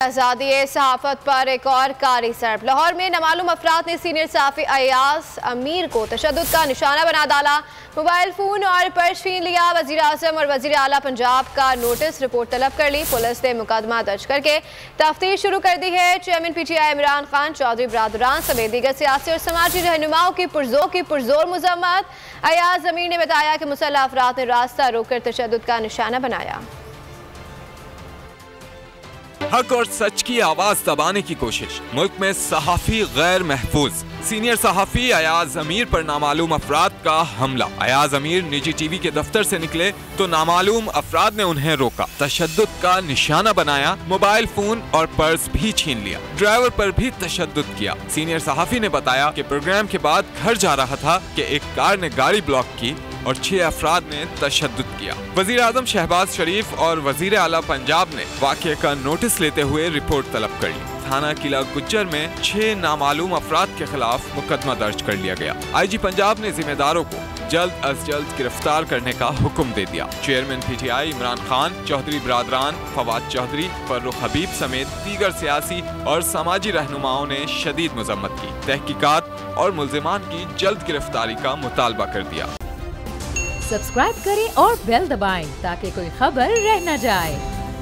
आज़ादी सहाफ़त पर एक और कारी सर्फ। लाहौर में नामालूम अफराद ने सीनियर सहाफ़ी अयाज अमीर को तशद्दुद का निशाना बना डाला। मोबाइल फ़ोन और पर्स छीन लिया। वज़ीर आज़म और वज़ीर आला पंजाब का नोटिस रिपोर्ट तलब कर ली। पुलिस ने मुकदमा दर्ज करके तफ्तीश शुरू कर दी है। चेयरमैन PTI इमरान खान चौधरी बरादरान समेत दीगर सियासी और समाजी रहनुमाओं की पुरजोर मज़म्मत। अयाज अमीर ने बताया कि मुसल्लह अफराद ने रास्ता रोककर तशद्दुद का निशाना बनाया। हक और सच की आवाज दबाने की कोशिश। मुल्क में सहाफी गैर महफूज। सीनियर सहाफी अयाज अमीर पर नामालूम अफराद का हमला। अयाज अमीर निजी टीवी के दफ्तर से निकले तो नामालूम अफराद ने उन्हें रोका, तशद्दुद का निशाना बनाया, मोबाइल फोन और पर्स भी छीन लिया। ड्राइवर पर भी तशद्दुद किया। सीनियर सहाफी ने बताया कि प्रोग्राम के बाद घर जा रहा था कि एक कार ने गाड़ी ब्लॉक की और 6 अफराद ने तशद्दुद किया। वज़ीर आज़म शहबाज शरीफ और वज़ीर आला पंजाब ने वाक़े का नोटिस लेते हुए रिपोर्ट तलब कर ली। थाना किला गुज्जर में 6 नामालूम अफराद के खिलाफ मुकदमा दर्ज कर लिया गया। IG पंजाब ने जिम्मेदारों को जल्द अज जल्द गिरफ्तार करने का हुक्म दे दिया। चेयरमैन PTI इमरान खान चौधरी बरादरान, फवाद चौधरी, फर्रुख हबीब समेत दीगर सियासी और समाजी रहनुमाओं ने शदीद मजम्मत की, तहकीकात और मुल्जिमान की जल्द गिरफ्तारी का मुतालबा कर दिया। सब्सक्राइब करें और बेल दबाएं ताकि कोई खबर रह न जाए।